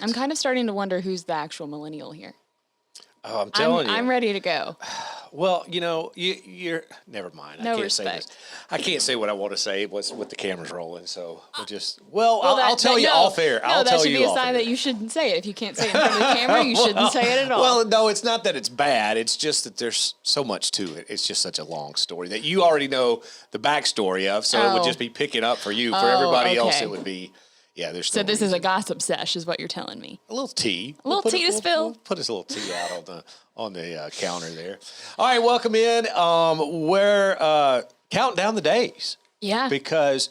I'm kind of starting to wonder who's the actual millennial here. Oh, I'm telling you. I'm ready to go. Well, you're never mind. No I can't respect. say this. I can't say what I want to say with the cameras rolling. So we'll just. I'll tell you off air. No, that should be a sign that you shouldn't say it. If you can't say it in front of the camera, you shouldn't say it at all. Well, no, it's not that it's bad. It's just that there's so much to it. It's just such a long story that you already know the backstory of. So it would just be picking up for you. For everybody else, it would be. Yeah, there's. So this is a gossip sesh, is what you're telling me. A little tea. A little tea to spill. We'll put us a little tea out on the counter there. All right, welcome in. We're counting down the days. Yeah. Because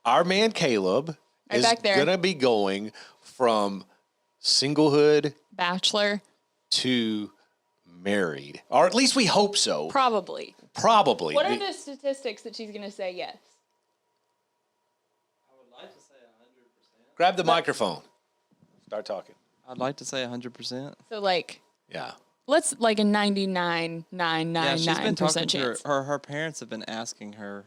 our man Caleb is going to be going from singlehood, bachelor, to married, or at least we hope so. Probably. What are the statistics that she's going to say yes? Grab the microphone. Start talking. I'd like to say 100%. So yeah. Let's like a 99.999% chance. Her parents have been asking her,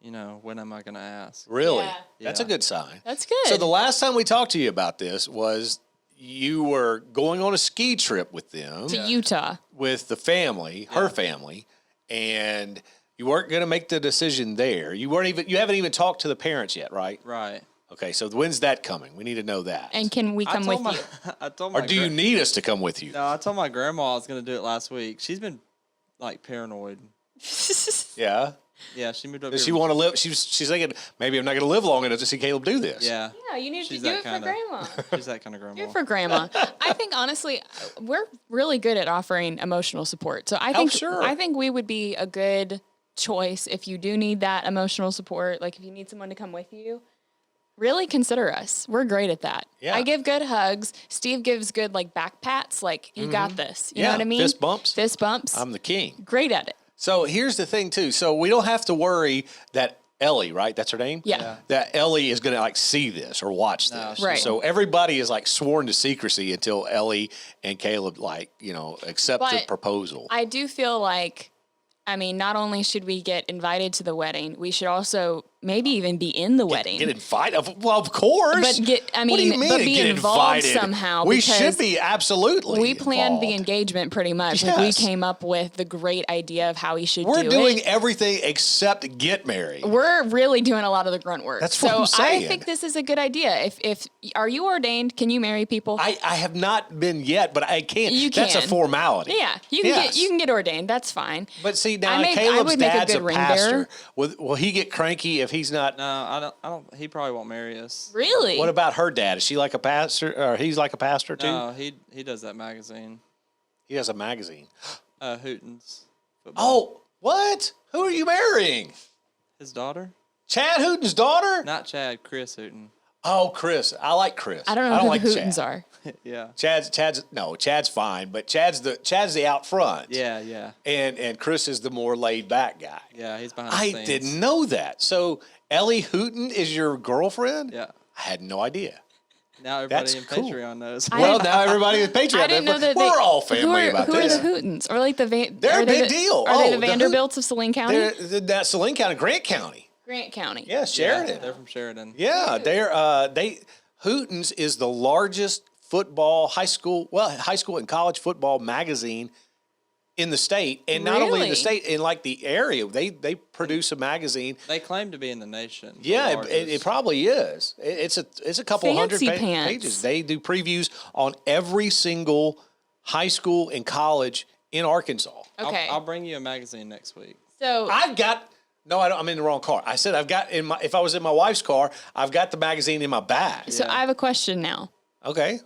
when am I going to ask? Really? Yeah. That's a good sign. That's good. So the last time we talked to you about this was you were going on a ski trip with them. To Utah. With the family, her family, and you weren't going to make the decision there. You haven't even talked to the parents yet, right? Right. Okay, so when's that coming? We need to know that. And can we come with you? Or do you need us to come with you? No, I told my grandma I was going to do it last week. She's been, paranoid. Yeah? Yeah, she moved up Does here. she want to live? She's thinking, maybe I'm not going to live long enough to see Caleb do this. Yeah. Yeah, you need to do it for Grandma. She's that kind of grandma. Do it for Grandma. I think, honestly, we're really good at offering emotional support. So I think we would be a good choice if you do need that emotional support. Like, if you need someone to come with you. Really consider us. We're great at that. Yeah. I give good hugs. Steve gives good back pats. Like, you got this. You know what I mean? Fist bumps. Fist bumps. I'm the king. Great at it. So here's the thing too. So we don't have to worry that Ellie, right? That's her name? Yeah. That Ellie is going to see this or watch this. Right. So everybody is sworn to secrecy until Ellie and Caleb accept the proposal. I do feel like, not only should we get invited to the wedding, we should also maybe even be in the wedding. Get invited? Well, of course. But what do you mean? But be involved somehow. We should be absolutely. We planned the engagement pretty much. Yes. We came up with the great idea of how we should do it. We're doing everything except get married. We're really doing a lot of the grunt work. That's what I'm saying. I think this is a good idea. If are you ordained? Can you marry people? I have not been yet, but I can't. You That's can. a formality. Yeah, you can get ordained. That's fine. But see, now Caleb's dad's a ring pastor. bearer. Will he get cranky if he's not? No, I don't. He probably won't marry us. Really? What about her dad? Is she like a pastor? Or he's like a pastor too? No, he does that magazine. He has a magazine. Hootens. Football. Oh, what? Who are you marrying? His daughter? Chad Hooten's daughter? Not Chad, Chris Hooten. Oh, Chris. I like Chris. I don't know who like the Hootens Chad. are. Yeah. Chad's fine, but Chad's the out front. Yeah. And Chris is the more laid back guy. Yeah, he's behind the scenes. I didn't know that. So Ellie Hooten is your girlfriend? Yeah. I had no idea. Now everybody That's in cool. Patreon knows. Now everybody in Patreon. I didn't know that we're all family about who this. are the Hootens? Or like They're a big deal. Are they the Vanderbilts of Saline County? That's Saline County, Grant County. Grant County. Yeah, Sheridan. Yeah, they're from Sheridan. Yeah, Hootens is the largest high school and college football magazine in the state, and not only in the state, in the area. They produce a magazine. They claim to be in the nation. Yeah, it probably is. It's a couple hundred pages. They do previews on every single high school and college in Arkansas. Okay, I'll bring you a magazine next week. So I've got. No, I don't. I'm in the wrong car. I said I've got if I was in my wife's car, I've got the magazine in my bag. So I have a question now. Okay.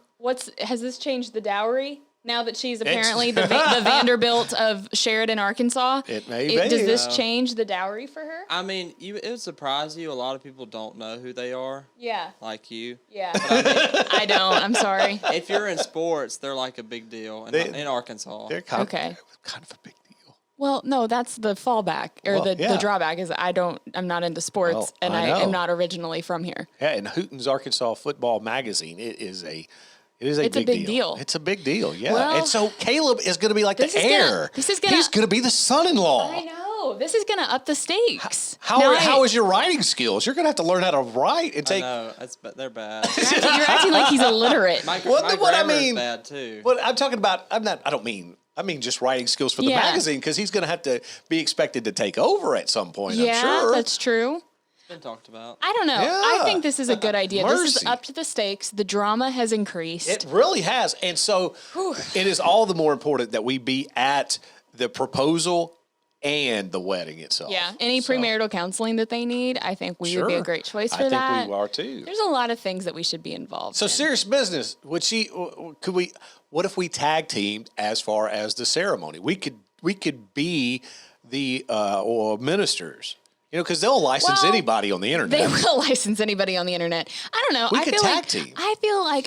Has this changed the dowry? Now that she's apparently the Vanderbilt of Sheridan, Arkansas, it may be. Does this change the dowry for her? It would surprise you. A lot of people don't know who they are. Yeah. Like you. Yeah. I don't. I'm sorry. If you're in sports, they're like a big deal in Arkansas. They're kind of a big deal. Well, no, that's the fallback or the drawback is I'm not into sports and I am not originally from here. Yeah, and Hooten's Arkansas Football Magazine, it's a big deal. It's a big deal, yeah. Well, and so Caleb is going to be like the heir. He's going to be the son-in-law. I know. Oh, this is going to up the stakes. How is your writing skills? You're going to have to learn how to write and take. No, they're bad. You're acting like he's illiterate. My grammar is bad too. What I'm talking about, I mean just writing skills for the magazine, because he's going to have to be expected to take over at some point. Yeah, I'm sure. That's true. Been talked about. I don't know. Yeah. I think this is a good idea. Mercy. This is up to the stakes. The drama has increased. It really has. And so it is all the more important that we be at the proposal and the wedding itself. Yeah. Any premarital counseling that they need, I think we would be a great choice for that. I think we are too. There's a lot of things that we should be involved in. So serious business. What if we tag teamed as far as the ceremony? We could be the ministers. Because they'll license anybody on the internet. They will license anybody on the internet. I don't know. We could tag team. I feel like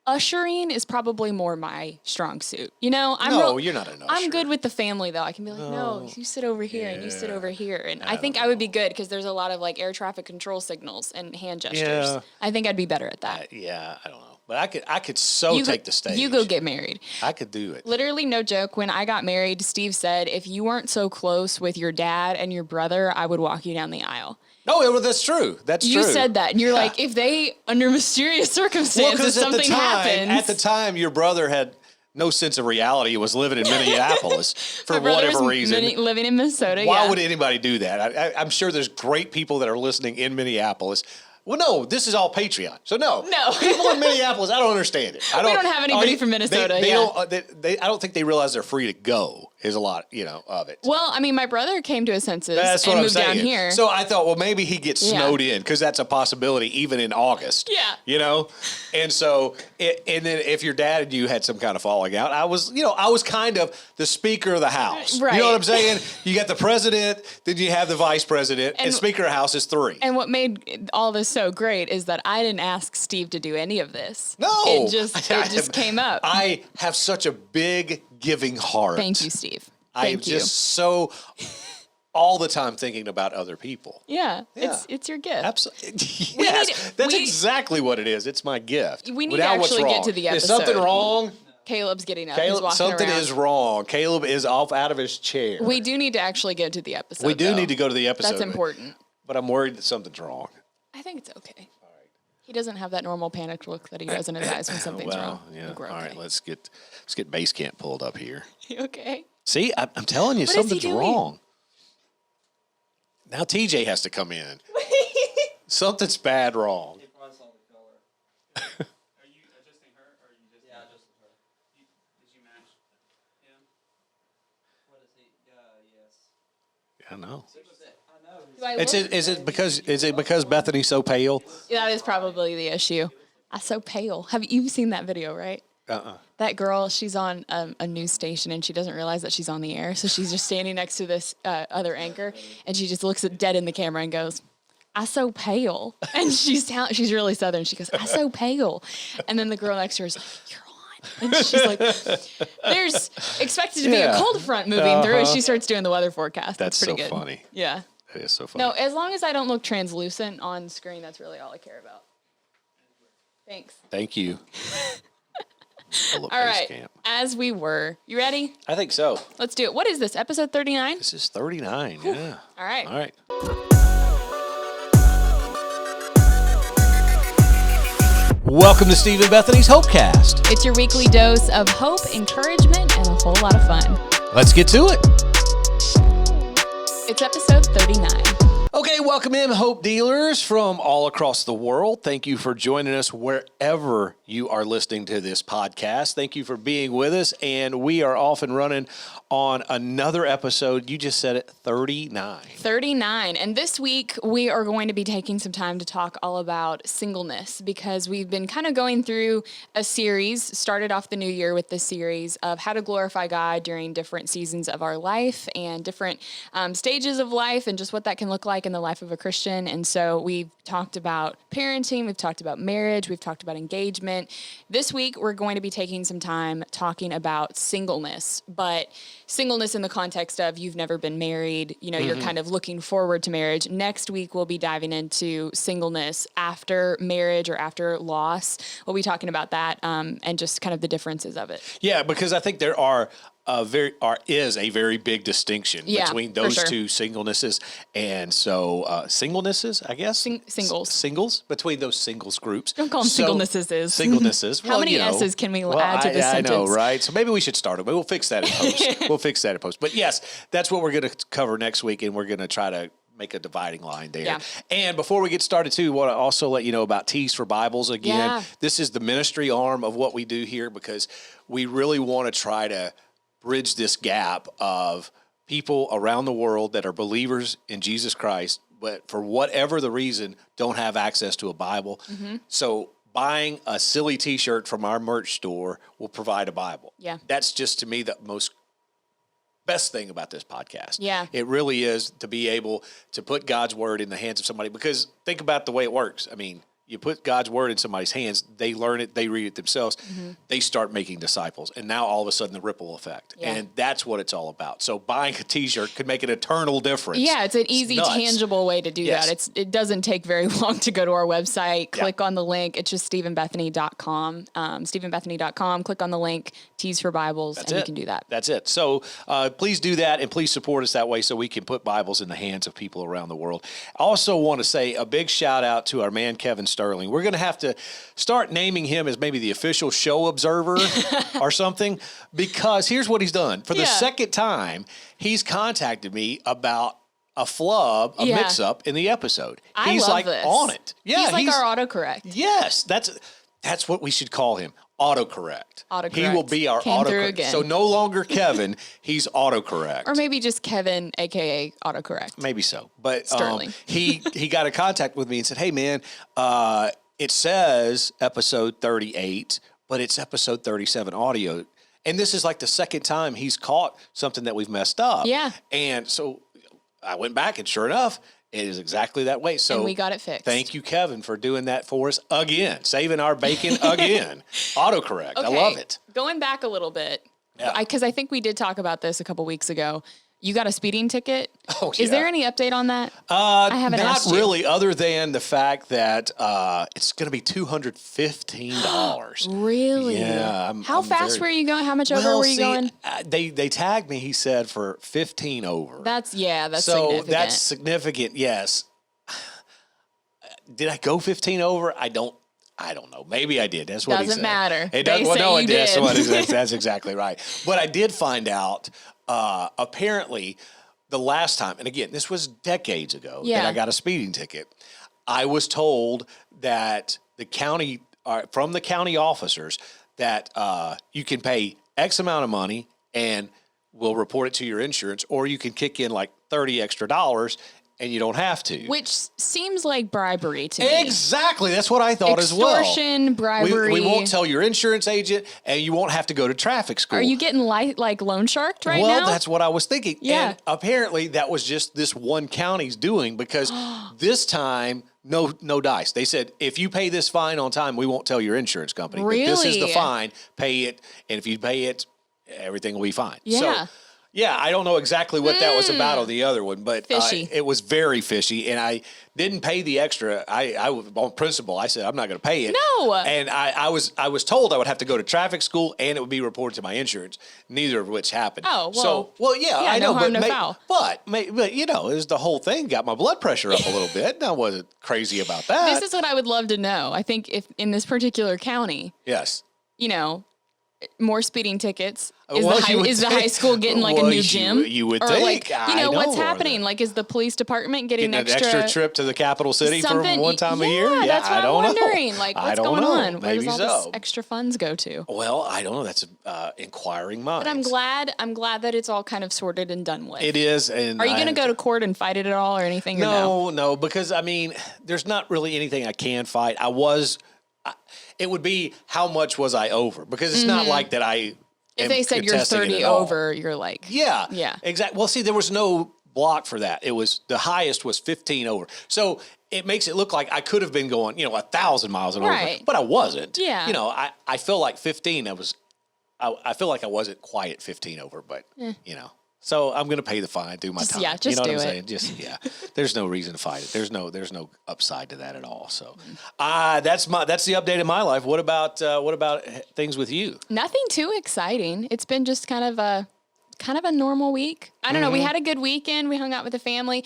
ushering is probably more my strong suit. You're not an usher. I'm good with the family, though. I can be like, no, you sit over here and you sit over here. And I think I would be good because there's a lot of like air traffic control signals and hand gestures. Yeah. I think I'd be better at that. I don't know. But I could take the stage. You go get married. I could do it. Literally, no joke. When I got married, Steve said, if you weren't so close with your dad and your brother, I would walk you down the aisle. No, that's true. That's true. You said that, and you're like, if they, under mysterious circumstances, something happens. At the time, your brother had no sense of reality. He was living in Minneapolis for whatever reason. Living in Minnesota, Why would anybody do that? I'm sure there's great people that are listening in Minneapolis. Well, no, this is all Patreon. So no. People in Minneapolis, I don't understand it. We don't have anybody from Minnesota. I don't think they realize they're free to go. Is a lot, of it. Well, I mean, my brother came to his senses and moved down here. So I thought, well, maybe he gets snowed in, because that's a possibility even in August. Yeah. And so, and then if your dad and you had some kind of falling out, I was kind of the Speaker of the House. Right. You know what I'm saying? You got the president, then you have the vice president, and Speaker of the House is 3. And what made all this so great is that I didn't ask Steve to do any of this. No. It just came up. I have such a big giving heart. Thank you, Steve. I'm just so all the time thinking about other people. Yeah. It's your gift. Absolutely. Yes, that's exactly what it is. It's my gift. We need to actually get to the episode. Is something wrong? Caleb's getting up. He's walking something around. is wrong. Caleb is out of his chair. We do need to actually get to the episode. We do need to go to the episode. That's important. But I'm worried that something's wrong. I think it's okay. All right. He doesn't have that normal panicked look that he does in his eyes when something's wrong. Yeah. All right, let's get base camp pulled up here. You okay? See, I'm telling you, something's wrong. Now TJ has to come in. Something's bad wrong. He probably saw the color. Are you adjusting her, or are you just? Yeah, adjusted her. Did you match him? What is he? Yes. I know. I know. Is it because Bethany's so pale? Yeah, that is probably the issue. I'm so pale. Have you seen that video, right? That girl, she's on a news station and she doesn't realize that she's on the air. So she's just standing next to this other anchor and she just looks dead in the camera and goes, "I so pale." And she's really Southern. She goes, "I so pale." And then the girl next to her is like, "You're on." And she's like, there's expected to be a cold front moving through, and she starts doing the weather forecast. That's pretty good. Funny. Yeah. That is so funny. No, as long as I don't look translucent on screen, that's really all I care about. Thanks. Thank you. All right. As we were. You ready? I think so. Let's do it. What is this? Episode 39? This is 39. Whew. Yeah. All right. All right. Welcome to Steve and Bethany's Hopecast. It's your weekly dose of hope, encouragement, and a whole lot of fun. Let's get to it. It's episode 39. Okay, welcome in, hope dealers from all across the world. Thank you for joining us wherever you are listening to this podcast. Thank you for being with us, and we are off and running on another episode. You just said it, 39. 39. And this week, we are going to be taking some time to talk all about singleness, because we've been kind of going through a series, started off the new year with this series of how to glorify God during different seasons of our life and different stages of life and just what that can look like in the life of a Christian. And so we've talked about parenting, we've talked about marriage, we've talked about engagement. This week, we're going to be taking some time talking about singleness, but singleness in the context of you've never been married, you're kind of looking forward to marriage. Next week, we'll be diving into singleness after marriage or after loss. We'll be talking about that and just kind of the differences of it. Yeah, because I think there are is a very big distinction between those two singlenesses, and so singlenesses, I guess, singles between those singles groups. Don't call them singlenesses. Singlenesses. How many S's can we add to this sentence? I know, right? So maybe we should start them. We'll fix that in post. But yes, that's what we're going to cover next week, and we're going to try to make a dividing line there. Yeah. And before we get started, too, I want to also let you know about Tees for Bibles again. Yeah. This is the ministry arm of what we do here, because we really want to try to bridge this gap of people around the world that are believers in Jesus Christ, but for whatever the reason, don't have access to a Bible. Mm-hmm. So buying a silly T-shirt from our merch store will provide a Bible. Yeah. That's just, to me, the most best thing about this podcast. Yeah. It really is, to be able to put God's word in the hands of somebody, because think about the way it works. I mean, you put God's word in somebody's hands, they learn it, they read it themselves, they start making disciples, and now all of a sudden the ripple effect. Yeah. And that's what it's all about. So buying a T-shirt could make an eternal difference. Yeah, it's an easy, tangible way to do that. It doesn't take very long to go to our website, click on the link. It's just StephenBethany.com. StephenBethany.com, click on the link, Tees for Bibles, and you can do that. That's it. So please do that, and please support us that way so we can put Bibles in the hands of people around the world. I also want to say a big shout out to our man, Kevin Sterling. We're going to have to start naming him as maybe the official show observer or something, because here's what he's done. For the second time, he's contacted me about a flub, a mix-up in the episode. He's love this. On it. Yeah, he's our autocorrect. Yes, that's what we should call him. Autocorrect. He will be our autocorrect. So no longer Kevin, he's autocorrect. Or maybe just Kevin, aka autocorrect. Maybe so. But Sterling. He got in contact with me and said, "Hey man, it says episode 38, but it's episode 37 audio." And this is like the second time he's caught something that we've messed up. Yeah. And so I went back, and sure enough, it is exactly that way. So and we got it fixed. Thank you, Kevin, for doing that for us again, saving our bacon again. Autocorrect. Okay. I love it. Going back a little bit, because I think we did talk about this a couple weeks ago. You got a speeding ticket. Oh, yeah. Is there any update on that? I haven't asked you. Not really, other than the fact that it's going to be $215. Really? Yeah. How fast were you going? How much over were you going? They tagged me, he said, for 15 over. That's significant. So that's significant, yes. Did I go 15 over? I don't know. Maybe I did. That's what he said. Doesn't matter. It doesn't. Well, no, it did. That's exactly right. But I did find out. Apparently, the last time, and again, this was decades ago, that I got a speeding ticket, I was told that from the county officers, that you can pay X amount of money and we'll report it to your insurance, or you can kick in like $30 extra and you don't have to. Which seems like bribery to me. Exactly. That's what I thought as well. Extortion, bribery. We won't tell your insurance agent, and you won't have to go to traffic school. Are you getting like loan sharked now? Well, that's what I was thinking. Yeah. And apparently that was just this one county's doing, because this time, no dice. They said, if you pay this fine on time, we won't tell your insurance company. Really? But this is the fine. Pay it. And if you pay it, everything will be fine. Yeah. So, yeah, I don't know exactly what that was about on the other one, but it was very fishy, and I didn't pay the extra. I on principle, I said I'm not going to pay it. No, and I was told I would have to go to traffic school, and it would be reported to my insurance. Neither of which happened. Oh, well. So I know, no harm, no foul. But you know, it was the whole thing got my blood pressure up a little bit, and I wasn't crazy about that. This is what I would love to know. I think if in this particular county, yes, you know, more speeding tickets. Is the high school getting like a new gym? You would or think. Like, what's happening? Like, is the police department getting an extra trip to the capital city for one time a year? Yeah, that's what I'm wondering. Like, what's going on? Where Maybe does all this extra funds go to? Well, I don't know. That's inquiring minds. But I'm glad that it's all kind of sorted and done with. It is. And are you going to go to court and fight it at all or anything? No, because I mean, there's not really anything I can fight. It would be how much was I over? Because it's not like that if they said you're 30 over, you're like... Yeah. Exactly. Well, see, there was no block for that. The highest was 15 over. So it makes it look like I could have been going, 1,000 miles an hour, but I wasn't. Yeah. I feel like 15, I feel like I wasn't quite at 15 over, but, So I'm going to pay the fine, do my time. Yeah, just do it. Just there's no reason to fight it. There's no upside to that at all. So, that's the update of my life. What about things with you? Nothing too exciting. It's been just kind of kind of a normal week. I don't know. We had a good weekend. We hung out with the family.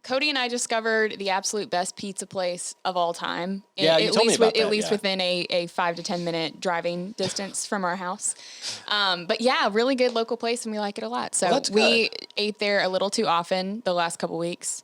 Cody and I discovered the absolute best pizza place of all time. Yeah, you told me about that, At least within a 5 to 10 minute driving distance from our house. But yeah, really good local place, and we like it a lot. So we ate there a little too often the last couple weeks.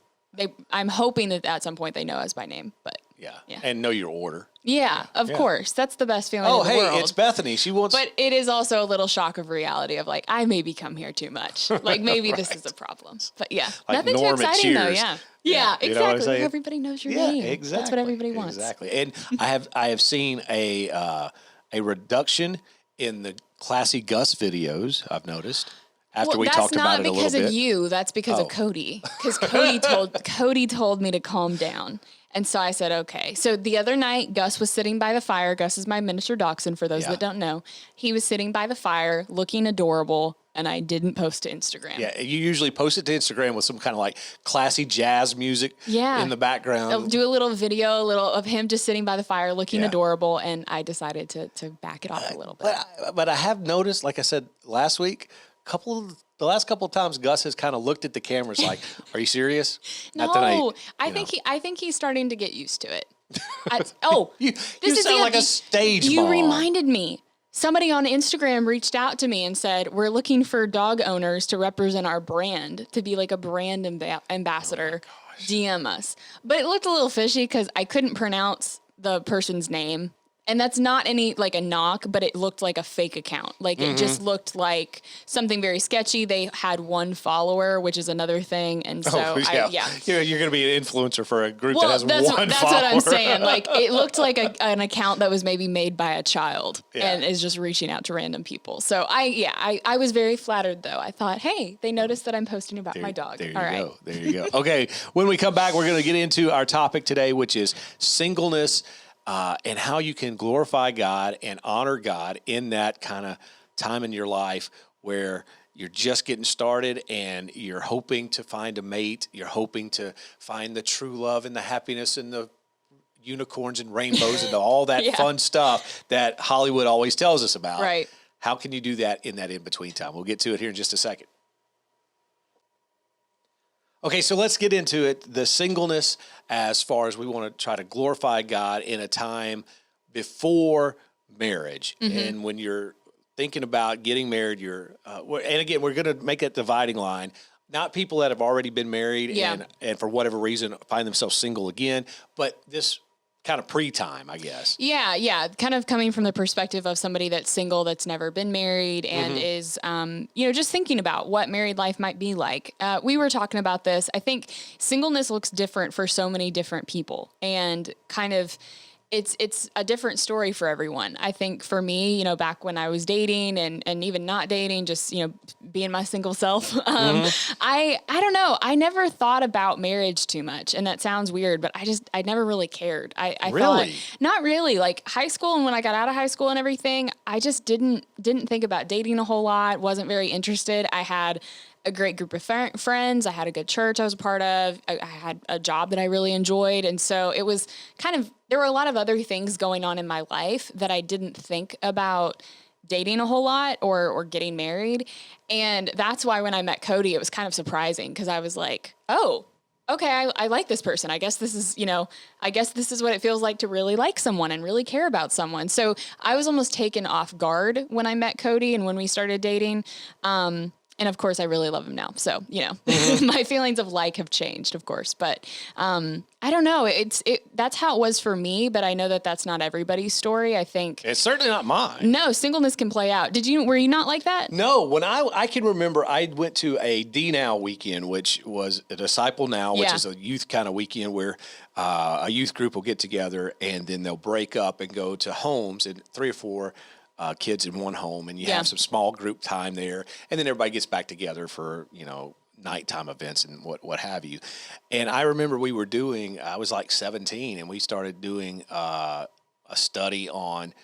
I'm hoping that at some point they know us by name, but yeah. And know your order. Yeah, of course. That's the best feeling in the world. Oh, hey, it's Bethany. She wants... But it is also a little shock of reality of like, I maybe come here too much. Like, maybe this is a problem. But yeah, like nothing Norm too exciting though, Cheers. Yeah, You know what I'm exactly. saying? Everybody knows your name. Exactly. That's what everybody wants. Exactly. And I have seen a reduction in the Classy Gus videos, I've noticed. After we talked about it a little bit. That's not because of you. That's because of Cody. Because Cody told me to calm down. And so I said, okay. So the other night, Gus was sitting by the fire. Gus is my miniature dachshund, for those that don't know. He was sitting by the fire, looking adorable, and I didn't post to Instagram. Yeah, you usually post it to Instagram with some kind of like classy jazz music in the background. I'll do a little video, of him just sitting by the fire, looking adorable, and I decided to back it off a little bit. But I have noticed, like I said last week, the last couple of times Gus has kind of looked at the cameras like, "Are you serious?" No, I think he's starting to get used to it. You sound like a stage mom. You reminded me. Somebody on Instagram reached out to me and said, "We're looking for dog owners to represent our brand, to be like a brand ambassador. DM us." But it looked a little fishy because I couldn't pronounce the person's name. And that's not a knock, but it looked like a fake account. Like it just looked like something very sketchy. They had one follower, which is another thing. And so, you're going to be an influencer for a group that has one follower. That's what I'm saying. Like it looked like an account that was maybe made by a child and is just reaching out to random people. So I was very flattered though. I thought, hey, they noticed that I'm posting about my dog. There you go. Okay. When we come back, we're going to get into our topic today, which is singleness. And how you can glorify God and honor God in that kind of time in your life where you're just getting started and you're hoping to find a mate. You're hoping to find the true love and the happiness and the unicorns and rainbows and all that fun stuff that Hollywood always tells us about. Right. How can you do that in that in-between time? We'll get to it here in just a second. Okay, so let's get into it. The singleness, as far as we want to try to glorify God in a time before marriage. And when you're thinking about getting married, and again, we're going to make that dividing line. Not people that have already been married and for whatever reason find themselves single again, but this kind of pre-time, I guess. Yeah. Kind of coming from the perspective of somebody that's single, that's never been married and is, just thinking about what married life might be like. We were talking about this. I think singleness looks different for so many different people and kind of it's a different story for everyone. I think for me, back when I was dating and even not dating, just, being my single self, I don't know. I never thought about marriage too much. And that sounds weird, but I never really cared. I thought, not really, like high school. And when I got out of high school and everything, I just didn't think about dating a whole lot. Wasn't very interested. I had a great group of friends. I had a good church I was a part of. I had a job that I really enjoyed. And so it was there were a lot of other things going on in my life that I didn't think about dating a whole lot or getting married. And that's why when I met Cody, it was kind of surprising because I was like, oh, okay, I like this person. I guess this is what it feels like to really like someone and really care about someone. So I was almost taken off guard when I met Cody and when we started dating. And of course, I really love him now. So, my feelings of have changed, of course. But I don't know. That's how it was for me. But I know that that's not everybody's story. I think it's certainly not mine. No, singleness can play out. Were you not like that? No. When I can remember, I went to a D Now weekend, which was a Disciple Now, which is a youth kind of weekend where a youth group will get together and then they'll break up and go to homes and 3 or 4 kids in one home, and you have some small group time there, and then everybody gets back together for nighttime events and what have you. And I remember I was like 17, and we started doing a study on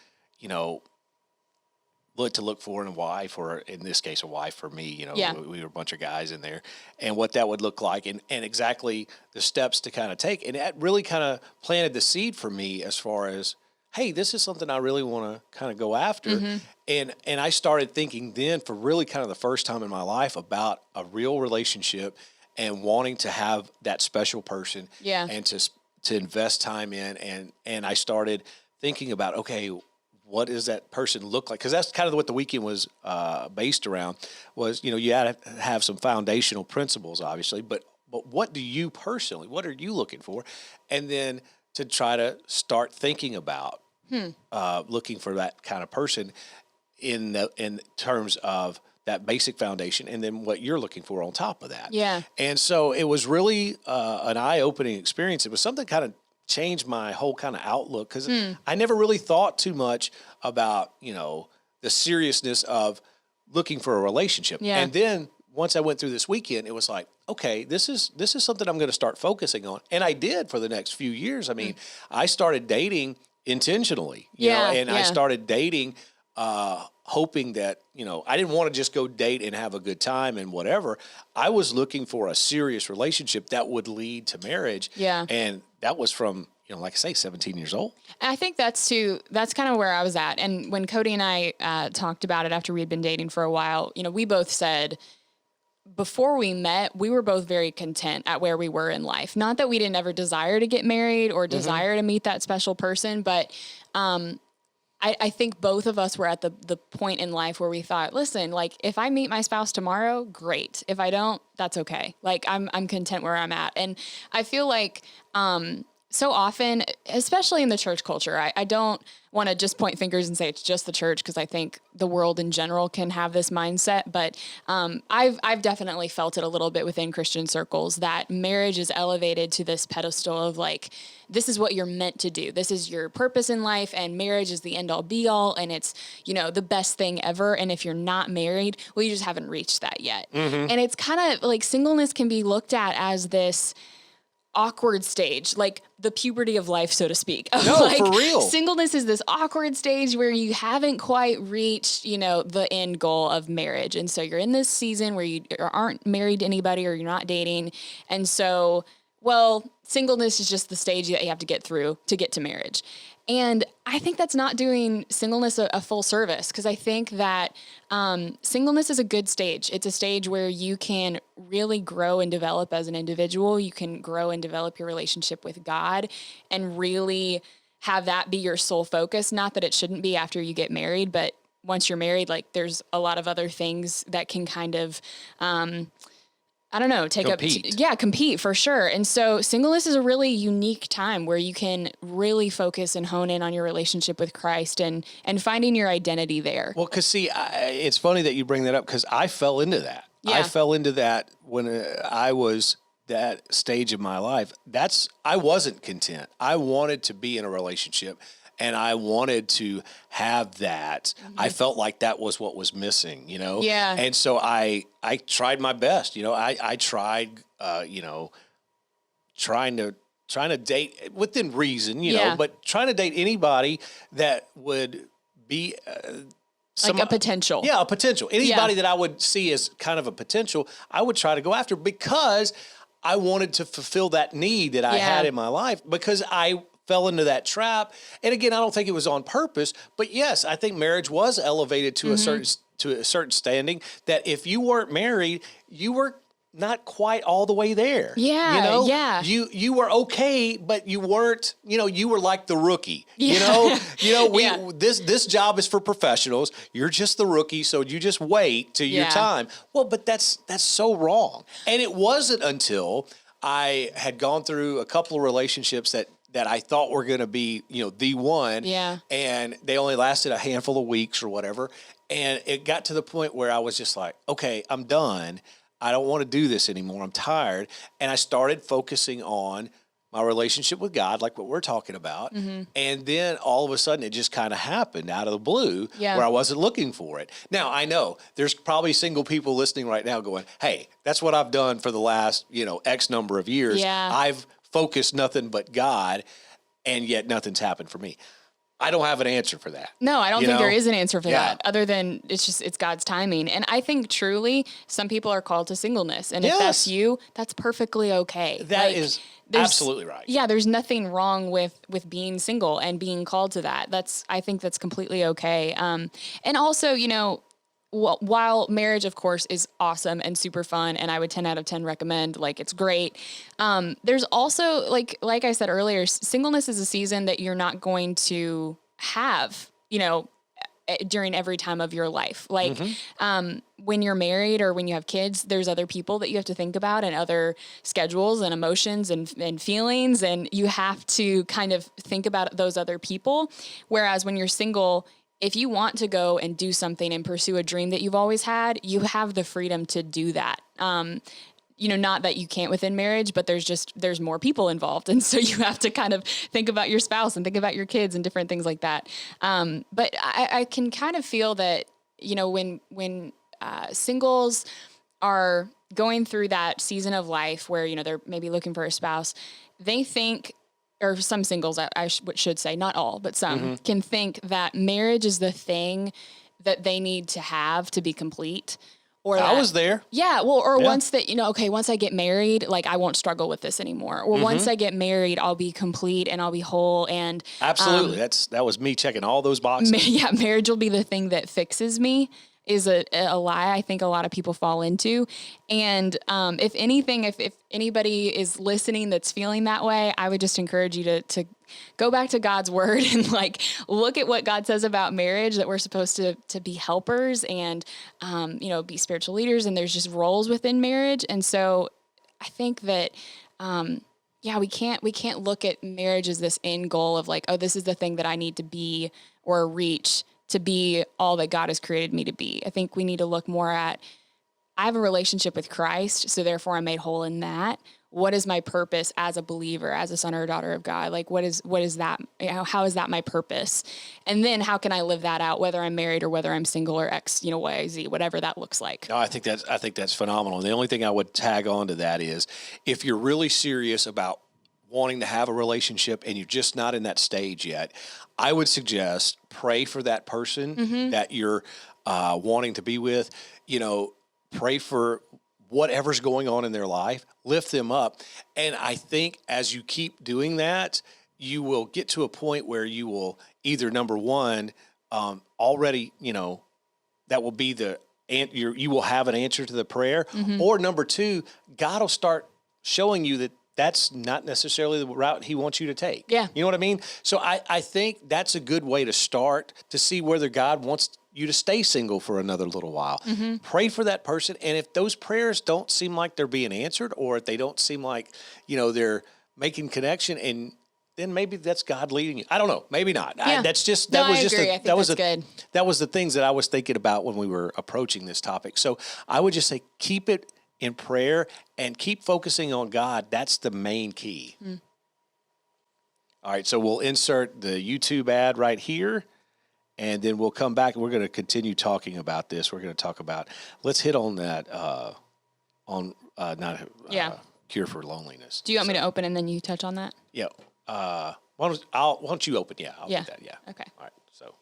what to look for in a wife, or in this case a wife for me. We were a bunch of guys in there, and what that would look like, and exactly the steps to kind of take, and that really kind of planted the seed for me as far as hey, this is something I really want to kind of go after. And I started thinking then for really kind of the first time in my life about a real relationship and wanting to have that special person and to invest time in. And I started thinking about, okay, what does that person look like? Because that's kind of what the weekend was based around was, you had to have some foundational principles, obviously, but what do you personally, what are you looking for? And then to try to start thinking about looking for that kind of person in terms of that basic foundation and then what you're looking for on top of that. Yeah. And so it was really an eye-opening experience. It was something kind of changed my whole kind of outlook because I never really thought too much about, the seriousness of looking for a relationship. Yeah. And then once I went through this weekend, it was like, okay, this is something I'm going to start focusing on. And I did for the next few years. I mean, I started dating intentionally, and I started dating hoping that, I didn't want to just go date and have a good time and whatever. I was looking for a serious relationship that would lead to marriage. Yeah. And that was from, like I say, 17 years old. I think that's kind of where I was at. And when Cody and I talked about it after we'd been dating for a while, we both said before we met, we were both very content at where we were in life. Not that we didn't ever desire to get married or desire to meet that special person, but I think both of us were at the point in life where we thought, listen, like if I meet my spouse tomorrow, great. If I don't, that's okay. Like I'm content where I'm at. And I feel like so often, especially in the church culture, I don't want to just point fingers and say it's just the church because I think the world in general can have this mindset. But I've definitely felt it a little bit within Christian circles that marriage is elevated to this pedestal of like, this is what you're meant to do. This is your purpose in life, and marriage is the end all be all, and it's, the best thing ever. And if you're not married, well, you just haven't reached that yet. And it's kind of like singleness can be looked at as this awkward stage, like the puberty of life, so to speak. No, like, for real. Singleness is this awkward stage where you haven't quite reached, the end goal of marriage. And so you're in this season where you aren't married to anybody or you're not dating. And so, singleness is just the stage that you have to get through to get to marriage. And I think that's not doing singleness a full service because I think that singleness is a good stage. It's a stage where you can really grow and develop as an individual. You can grow and develop your relationship with God and really have that be your sole focus. Not that it shouldn't be after you get married, but once you're married, like there's a lot of other things that can kind of compete for sure. And so singleness is a really unique time where you can really focus and hone in on your relationship with Christ and finding your identity there. Well, because see, it's funny that you bring that up because I fell into that. Yeah. I fell into that when I was that stage of my life. I wasn't content. I wanted to be in a relationship. And I wanted to have that. I felt like that was what was missing, Yeah. And so I tried my best, I tried, trying to date within reason, but trying to date anybody that would be like a potential. Yeah, a potential. Anybody that I would see as kind of a potential, I would try to go after because I wanted to fulfill that need that I had in my life because I fell into that trap. And again, I don't think it was on purpose, but yes, I think marriage was elevated to a certain standing that if you weren't married, you were not quite all the way there. Yeah. Yeah. You were okay, but you weren't, you were like the rookie. Yeah. This job is for professionals. You're just the rookie, so you just wait till your time. Well, but that's so wrong. And it wasn't until I had gone through a couple of relationships that I thought were going to be, the one. Yeah. And they only lasted a handful of weeks or whatever. And it got to the point where I was just like, okay, I'm done. I don't want to do this anymore. I'm tired. And I started focusing on my relationship with God, like what we're talking about. And then all of a sudden it just kind of happened out of the blue where I wasn't looking for it. Now, I know there's probably single people listening right now going, hey, that's what I've done for the last, X number of years. Yeah. I've focused nothing but God, and yet nothing's happened for me. I don't have an answer for that. No, I don't think there is an answer for that other than it's God's timing. And I think truly some people are called to singleness. And if that's you, that's perfectly okay. That is absolutely right. Yeah, there's nothing wrong with being single and being called to that. I think that's completely okay. And also, while marriage, of course, is awesome and super fun, and I would 10 out of 10 recommend, like, it's great. There's also, like I said earlier, singleness is a season that you're not going to have, during every time of your life. Like, when you're married or when you have kids, there's other people that you have to think about and other schedules and emotions and feelings. And you have to kind of think about those other people. Whereas when you're single, if you want to go and do something and pursue a dream that you've always had, you have the freedom to do that. Not that you can't within marriage, but there's more people involved. And so you have to kind of think about your spouse and think about your kids and different things like that. But I can kind of feel that, when singles are going through that season of life where, they're maybe looking for a spouse, they think, or some singles, I should say, not all, but some can think that marriage is the thing that they need to have to be complete. Or I was there. Yeah. Well, or once that, once I get married, like, I won't struggle with this anymore. Or once I get married, I'll be complete and I'll be whole. And absolutely. That was me checking all those boxes. Yeah. Marriage will be the thing that fixes me. Is a lie I think a lot of people fall into. And if anything, if anybody is listening that's feeling that way, I would just encourage you to go back to God's word and, like, look at what God says about marriage, that we're supposed to be helpers and, be spiritual leaders, and there's just roles within marriage. And so I think that, we can't look at marriage as this end goal of, like, oh, this is the thing that I need to be or reach to be all that God has created me to be. I think we need to look more at, I have a relationship with Christ, so therefore I'm made whole in that. What is my purpose as a believer, as a son or a daughter of God? Like, what is that? How is that my purpose? And then how can I live that out, whether I'm married or whether I'm single or X, Y, Z, whatever that looks like. No, I think that's phenomenal. And the only thing I would tag on to that is, if you're really serious about wanting to have a relationship and you're just not in that stage yet, I would suggest pray for that person that you're wanting to be with. Pray for whatever's going on in their life, lift them up. And I think as you keep doing that, you will get to a point where you will either, number one, already, that will be you will have an answer to the prayer, or number two, God will start showing you that that's not necessarily the route he wants you to take. Yeah. You know what I mean? So I think that's a good way to start, to see whether God wants you to stay single for another little while. Pray for that person. And if those prayers don't seem like they're being answered, or if they don't seem like, they're making connection, and then maybe that's God leading you. I don't know. Maybe not. Yeah. That was the things that I was thinking about when we were approaching this topic. So I would just say, keep it in prayer and keep focusing on God. That's the main key. All right, so we'll insert the YouTube ad right here, and then we'll come back and we're going to continue talking about this. We're going to talk about, let's hit on that, cure for loneliness. Do you want me to open and then you touch on that? Yeah. Why don't you open? Yeah, I'll do that. Yeah. Okay. All right. So.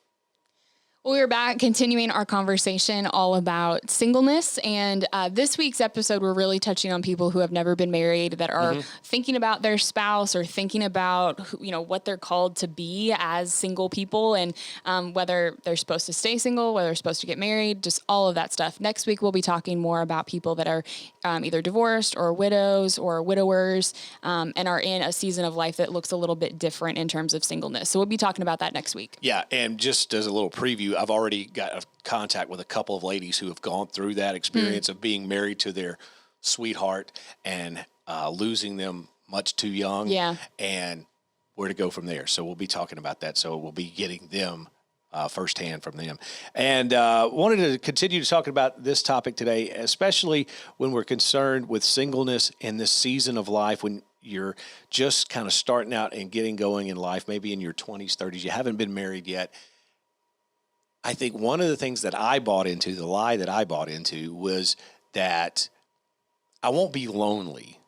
Well, we're back continuing our conversation all about singleness. And this week's episode, we're really touching on people who have never been married, that are thinking about their spouse or thinking about, what they're called to be as single people, and whether they're supposed to stay single, whether they're supposed to get married, just all of that stuff. Next week, we'll be talking more about people that are either divorced or widows or widowers, and are in a season of life that looks a little bit different in terms of singleness. So we'll be talking about that next week. Yeah. And just as a little preview, I've already got a contact with a couple of ladies who have gone through that experience of being married to their sweetheart and losing them much too young. Yeah. And where to go from there. So we'll be talking about that. So we'll be getting them firsthand from them. And wanted to continue to talk about this topic today, especially when we're concerned with singleness in this season of life, when you're just kind of starting out and getting going in life, maybe in your 20s, 30s, you haven't been married yet. I think one of the things that I bought into, the lie that I bought into, was that I won't be lonely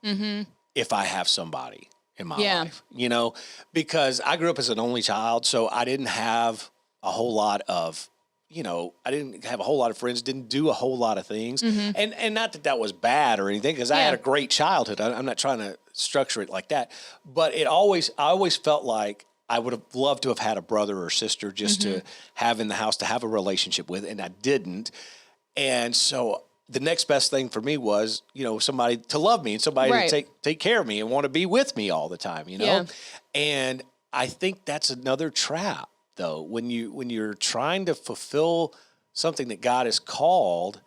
if I have somebody. in my life, you know, because I grew up as an only child. So I didn't have a whole lot of, you know, I didn't have a whole lot of friends, didn't do a whole lot of things. And not that that was bad or anything, because I had a great childhood. I'm not trying to structure it like that. But I always felt like I would have loved to have had a brother or sister just to have in the house, to have a relationship with, and I didn't. And so the next best thing for me was, you know, somebody to love me and somebody to take care of me and want to be with me all the time, you know? And I think that's another trap, though, when you're trying to fulfill something that God has called,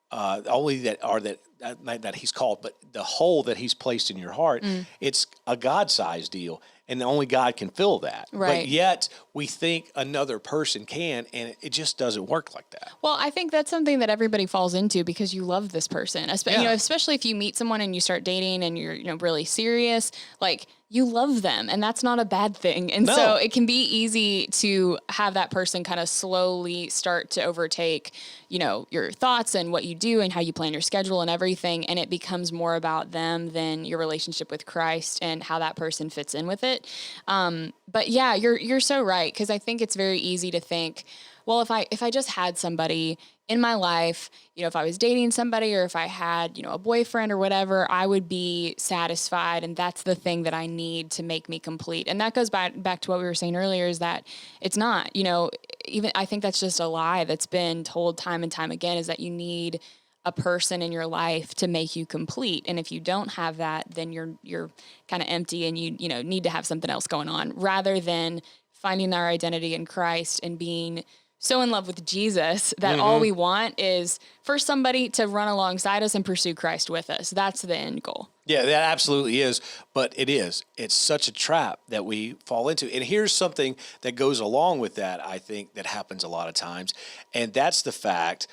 only that He's called, but the hole that He's placed in your heart, it's a God-sized deal, and only God can fill that. Right. But yet we think another person can, and it just doesn't work like that. Well, I think that's something that everybody falls into because you love this person. You know, especially if you meet someone and you start dating and you're, you know, really serious, like you love them, and that's not a bad thing. And so it can be easy to have that person kind of slowly start to overtake, you know, your thoughts and what you do and how you plan your schedule and everything. And it becomes more about them than your relationship with Christ and how that person fits in with it. But yeah, you're so right. Cause I think it's very easy to think, well, if I just had somebody in my life, you know, if I was dating somebody or if I had, you know, a boyfriend or whatever, I would be satisfied. And that's the thing that I need to make me complete. And that goes back to what we were saying earlier, is that it's not, you know, even I think that's just a lie that's been told time and time again, is that you need a person in your life to make you complete. And if you don't have that, then you're kind of empty and you know, need to have something else going on, rather than finding our identity in Christ and being so in love with Jesus that all we want is for somebody to run alongside us and pursue Christ with us. That's the end goal. Yeah, that absolutely is. But it's such a trap that we fall into. And here's something that goes along with that, I think, that happens a lot of times. And that's the fact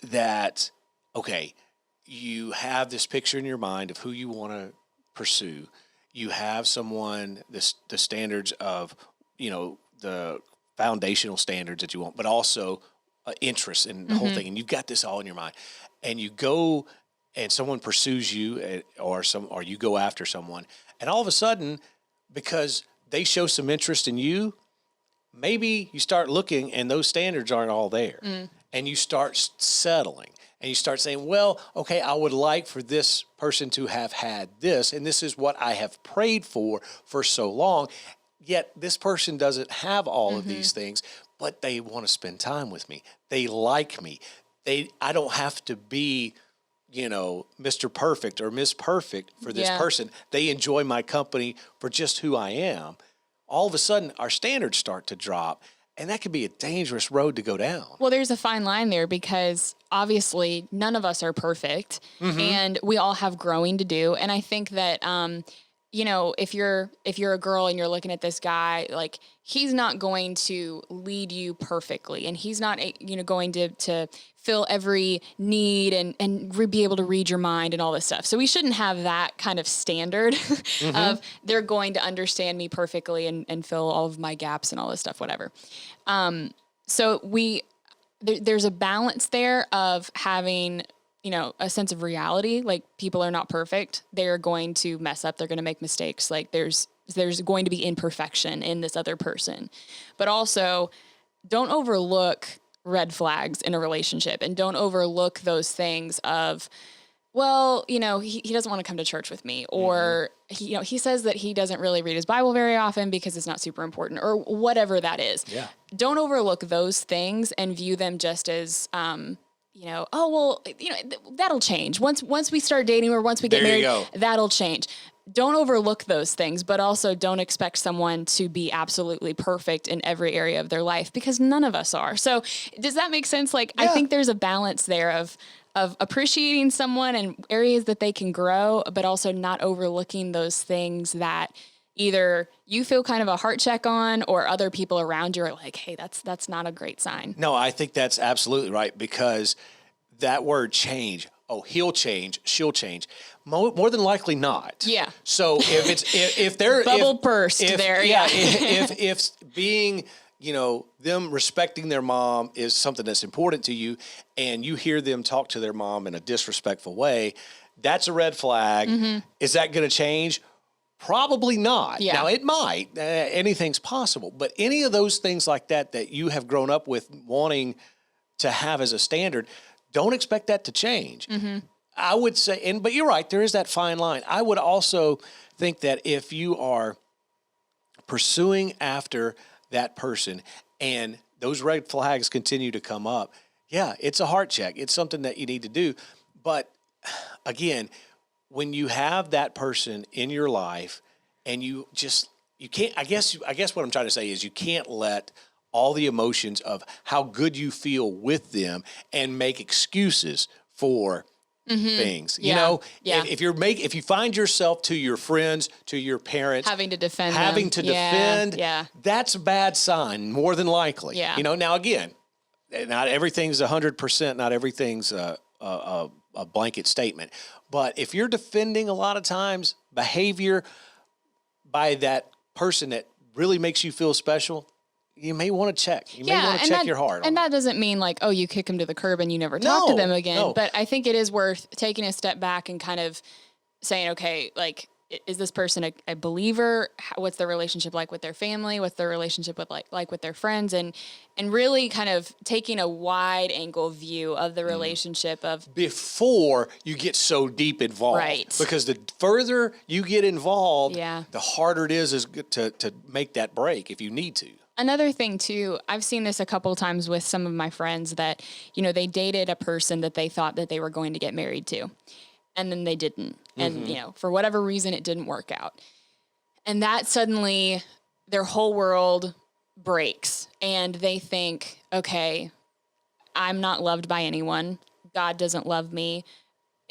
that, okay, you have this picture in your mind of who you want to pursue. You have someone, the standards of, you know, the foundational standards that you want, but also interest in the whole thing. And you've got this all in your mind, and you go and someone pursues you, or you go after someone, and all of a sudden, because they show some interest in you, maybe you start looking and those standards aren't all there, and you start settling. And you start saying, well, okay, I would like for this person to have had this, and this is what I have prayed for so long. Yet this person doesn't have all of these things, but they want to spend time with me. They like me. I don't have to be, you know, Mr. Perfect or Miss Perfect for this person. They enjoy my company for just who I am. All of a sudden, our standards start to drop, and that could be a dangerous road to go down. Well, there's a fine line there, because obviously none of us are perfect, and we all have growing to do. And I think that, you know, if you're a girl and you're looking at this guy, like, he's not going to lead you perfectly, and he's not, you know, going to fill every need and be able to read your mind and all this stuff. So we shouldn't have that kind of standard of they're going to understand me perfectly and fill all of my gaps and all this stuff, whatever. So there's a balance there of having, you know, a sense of reality. Like, people are not perfect. They're going to mess up. They're going to make mistakes. Like, there's going to be imperfection in this other person, but also don't overlook red flags in a relationship, and don't overlook those things of, well, you know, he doesn't want to come to church with me, or he says that he doesn't really read his Bible very often because it's not super important, or whatever that is. Yeah. Don't overlook those things and view them just as, you know, oh, well, you know, that'll change. Once we start dating, or once we get married, that'll change. Don't overlook those things, but also don't expect someone to be absolutely perfect in every area of their life, because none of us are. So does that make sense? Like, I think there's a balance there of appreciating someone and areas that they can grow, but also not overlooking those things that either you feel kind of a heart check on, or other people around you are like, hey, that's not a great sign. No, I think that's absolutely right, because that word change, he'll change, she'll change. More than likely not. Yeah. So if they're bubble burst there. Yeah. if being, you know, them respecting their mom is something that's important to you, and you hear them talk to their mom in a disrespectful way, that's a red flag. Is that going to change? Probably not. Yeah. Now, it might. Anything's possible. But any of those things like that you have grown up with wanting to have as a standard, don't expect that to change. I would say, but you're right, there is that fine line. I would also think that if you are pursuing after that person and those red flags continue to come up, yeah, it's a heart check. It's something that you need to do. But again, when you have that person in your life and you can't, I guess what I'm trying to say is you can't let all the emotions of how good you feel with them and make excuses for things. You know, if you find yourself to your friends, to your parents, having to defend, that's a bad sign, more than likely. Yeah. You know, now again, not everything's 100%, not everything's a blanket statement. But if you're defending a lot of times behavior by that person that really makes you feel special, you may want to check. You may want to check your heart. And that doesn't mean like, oh, you kick them to the curb and you never talk to them again. No. But I think it is worth taking a step back and kind of saying, okay, like, is this person a believer? What's their relationship like with their family? What's their relationship with like with their friends? And really kind of taking a wide angle view of the relationship of before you get so deep involved. Right. Because the further you get involved, the harder it is to make that break if you need to. Another thing too, I've seen this a couple of times with some of my friends that, you know, they dated a person that they thought that they were going to get married to, and then they didn't. And, you know, for whatever reason, it didn't work out. And that suddenly their whole world breaks and they think, okay, I'm not loved by anyone. God doesn't love me.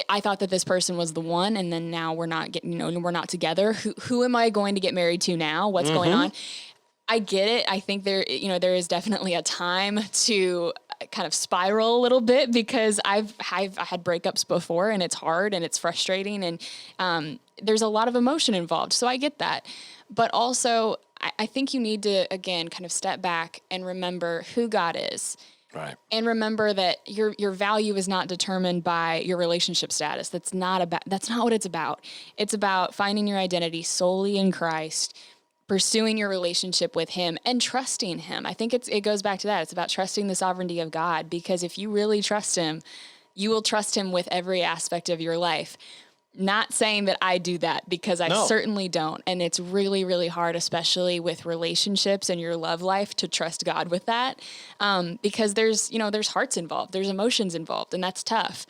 I thought that this person was the one, and then now we're not getting, you know, we're not together. Who am I going to get married to now? What's going on? I get it. I think there is definitely a time to kind of spiral a little bit because I've had breakups before, and it's hard and it's frustrating, and there's a lot of emotion involved. So I get that. But also I think you need to, again, kind of step back and remember who God is. Right. And remember that your value is not determined by your relationship status. That's not what it's about. It's about finding your identity solely in Christ, pursuing your relationship with him and trusting him. I think it goes back to that. It's about trusting the sovereignty of God, because if you really trust him, you will trust him with every aspect of your life. Not saying that I do that, because I certainly don't. And it's really, really hard, especially with relationships and your love life, to trust God with that. Because there's hearts involved, there's emotions involved, and that's tough.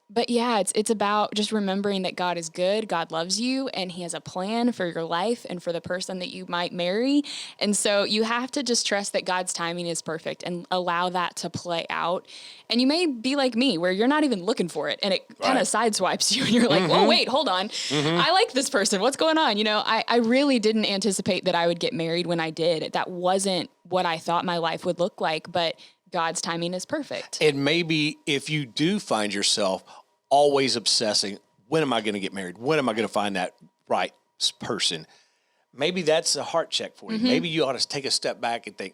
But yeah, it's about just remembering that God is good, God loves you, and he has a plan for your life and for the person that you might marry. And so you have to just trust that God's timing is perfect and allow that to play out. And you may be like me, where you're not even looking for it, and it kind of sideswipes you, and you're like, oh, wait, hold on. I like this person. What's going on? You know, I really didn't anticipate that I would get married when I did. That wasn't what I thought my life would look like, but God's timing is perfect. And maybe if you do find yourself always obsessing, when am I going to get married? When am I going to find that right person? Maybe that's a heart check for you. Maybe you ought to take a step back and think,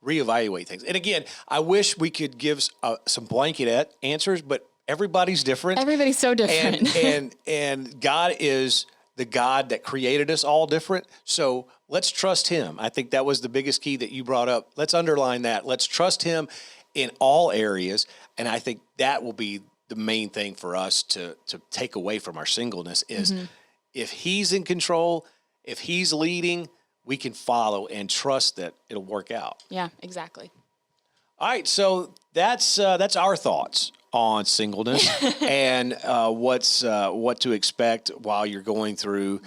reevaluate things. And again, I wish we could give some blanket answers, but everybody's different. Everybody's so different. And God is the God that created us all different. So let's trust him. I think that was the biggest key that you brought up. Let's underline that. Let's trust him in all areas. And I think that will be the main thing for us to take away from our singleness is if he's in control, if he's leading, we can follow and trust that it'll work out. Yeah, exactly. All right. So that's our thoughts on singleness and what to expect while you're going through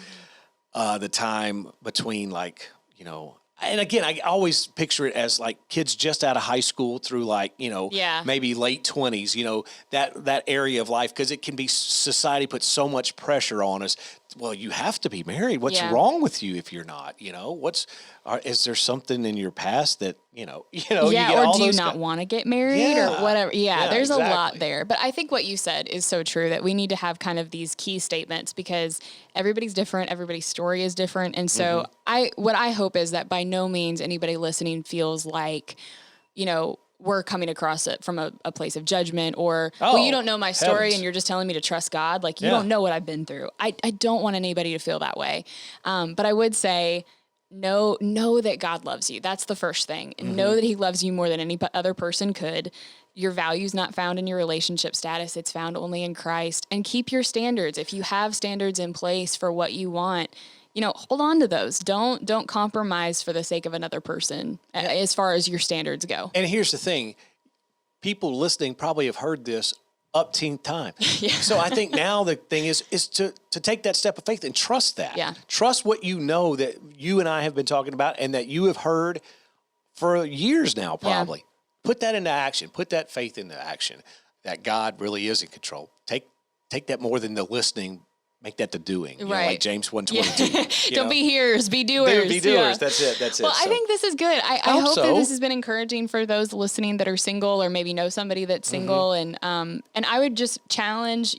the time between, like, you know, and again, I always picture it as like kids just out of high school through, like, you know, maybe late 20s, you know, that area of life, because it can be, society puts so much pressure on us. Well, you have to be married. What's wrong with you if you're not? You know, is there something in your past that, you know, you get or do you not want to get married or whatever? Yeah, there's exactly. a lot there. But I think what you said is so true, that we need to have kind of these key statements, because everybody's different. Everybody's story is different. And so what I hope is that by no means anybody listening feels like, you know, we're coming across it from a place of judgment or, well, you don't know my story heavens. and you're just telling me to trust God. Like, you don't know what I've been through. I don't want anybody to feel that way. But I would say, know that God loves you. That's the first thing. And know that he loves you more than any other person could. Your value's not found in your relationship status. It's found only in Christ. And keep your standards. If you have standards in place for what you want, hold on to those. Don't compromise for the sake of another person as far as your standards go. And here's the thing. People listening probably have heard this upteenth time. So I think now the thing is to take that step of faith and trust that. Yeah. Trust what you know that you and I have been talking about and that you have heard for years now, probably. Put that into action. Put that faith into action that God really is in control. Take that more than the listening. Make that the doing, like James 1:22. Don't be hearers, be doers. Be doers. That's it. Well, I think this is good. I hope that this has been encouraging for those listening that are single or maybe know somebody that's single. And I would just challenge,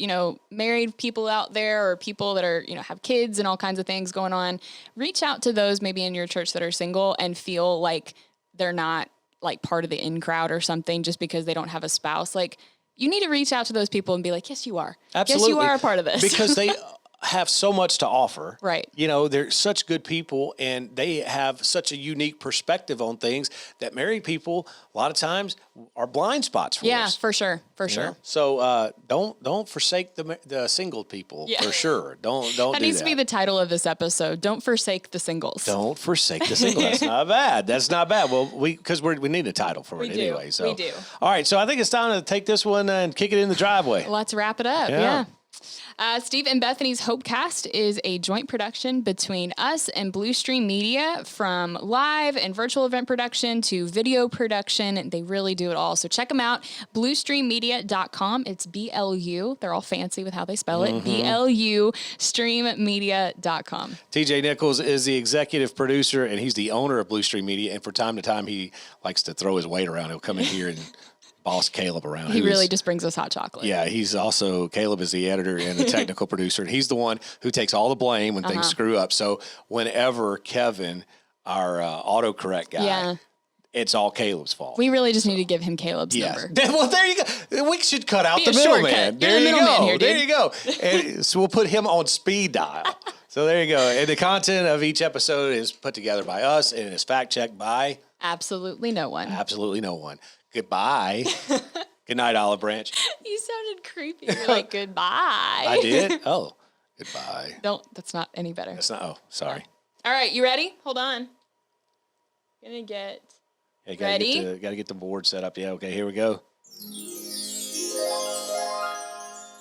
married people out there or people that are, have kids and all kinds of things going on. Reach out to those maybe in your church that are single and feel like they're not like part of the in crowd or something just because they don't have a spouse. Like, you need to reach out to those people and be like, yes, you are. Absolutely. Yes, you are a part of this. Because they have so much to offer. Right. They're such good people and they have such a unique perspective on things that married people, a lot of times, are blind spots for us. Yeah, for sure. For sure. So don't forsake the single people, for sure. Don't that needs to be the title of this episode. Don't forsake the singles. Don't forsake the single. That's not bad. That's not bad. Well, because we need a title for it anyway. So we do. All right. So I think it's time to take this one and kick it in the driveway. Let's wrap it up. Yeah. Steve and Bethany's Hopecast is a joint production between us and Blue Stream Media, from live and virtual event production to video production. They really do it all. So check them out, bluestreammedia.com. It's BLU. They're all fancy with how they spell it. BLU streammedia.com. TJ Nichols is the executive producer, and he's the owner of Blue Stream Media. And from time to time, he likes to throw his weight around. He'll come in here and boss Caleb around. He really just brings us hot chocolate. Yeah, Caleb is the editor and the technical producer, and he's the one who takes all the blame when things screw up. So whenever Kevin, our autocorrect guy, it's all Caleb's fault. We really just need to give him Caleb's number. Well, there you go. We should cut out the middleman. There you go. There you go. And so we'll put him on speed dial. So there you go. And the content of each episode is put together by us and is fact checked by absolutely no one. Absolutely no one. Goodbye. Good night, Olive Branch. You sounded creepy. You're like, goodbye. I did? Oh, goodbye. That's not any better. That's not, sorry. All right, you ready? Hold on. Gonna get ready. Gotta get the board set up. Yeah, okay, here we go.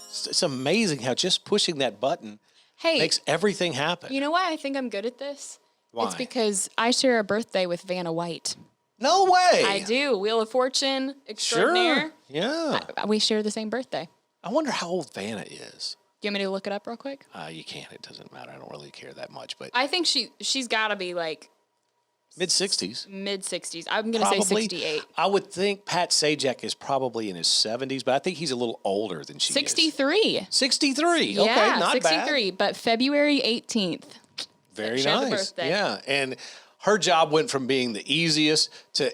It's amazing how just pushing that button makes everything happen. You know why I think I'm good at this? Why? It's because I share a birthday with Vanna White. No way. I do. Wheel of Fortune extraordinaire. Sure. Yeah. We share the same birthday. I wonder how old Vanna is. Do you want me to look it up real quick? You can't. It doesn't matter. I don't really care that much. But I think she's got to be like mid-60s. Mid-60s. I'm going to say 68. I would think Pat Sajak is probably in his 70s, but I think he's a little older than she 63. is. 63. Yeah, Okay, not 63. bad. But February 18th. Very nice. Yeah, and her job went from being the easiest to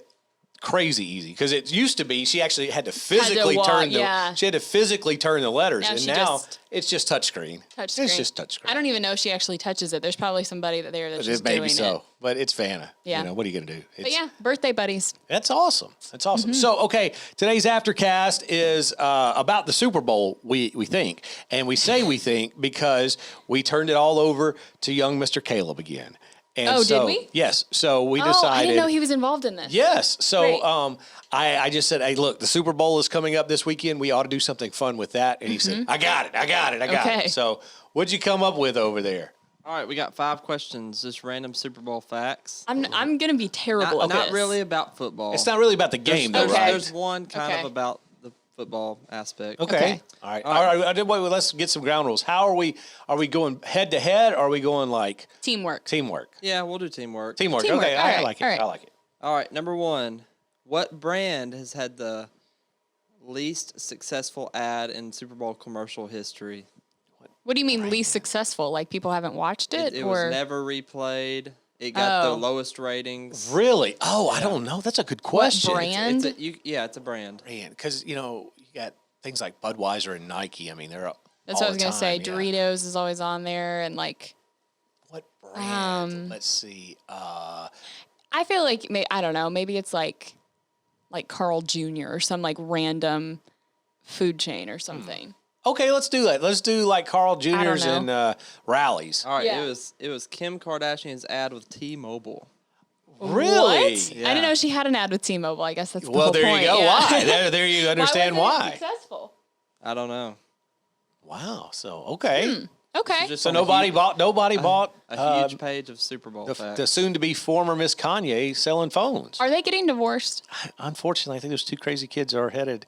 crazy easy, because it used to be she actually had to physically turn the letters, and now it's just touchscreen. It's just touchscreen. I don't even know if she actually touches it. There's probably somebody that's just doing it. But it's Vanna. Yeah. What are you gonna do? But yeah, birthday buddies. That's awesome. That's awesome. So, okay, today's Aftercast is about the Super Bowl, we think. And we say we think because we turned it all over to young Mr. Caleb again. And did we? Yes. So we decided. I didn't know he was involved in this. Yes. So I just said, hey, look, the Super Bowl is coming up this weekend. We ought to do something fun with that. And he said, I got it. So what'd you come up with over there? All right, we got 5 questions, just random Super Bowl facts. I'm going to be terrible at this. Not really about football. It's not really about the game, though, right? There's one kind of about the football aspect. Okay. All right. Wait, let's get some ground rules. How are we? Are we going head to head? Or are we going like teamwork? Yeah, we'll do teamwork. Okay, I like it. I like it. All right, number 1. What brand has had the least successful ad in Super Bowl commercial history? What do you mean least successful? Like people haven't watched it? It or? was never replayed. It got the Oh. lowest ratings. Really? Oh, I don't know. That's a good question. brand? It's a brand. Because, you got things like Budweiser and Nike. I mean, they're up That's all what I was the gonna say. time, yeah. Doritos is always on there, and like What brand? Let's see. I feel like I don't know. Maybe it's like Carl Jr. or some like random food chain or something. Okay, let's do that. Let's do like Carl Jr.'s know. and Rallies. All right, Yeah. it was Kim Kardashian's ad with T-Mobile. Really? What? Yeah. I didn't know she had an ad with T-Mobile. I guess that's the Well, whole there point. you go. Yeah. Why? There you understand wasn't it why. Successful. I don't know. Wow. So okay. Okay. Just So on a nobody huge- bought a huge page of Super Bowl facts. the soon-to-be former Miss Kanye selling phones. Are they getting divorced? Unfortunately, I think those two crazy kids are headed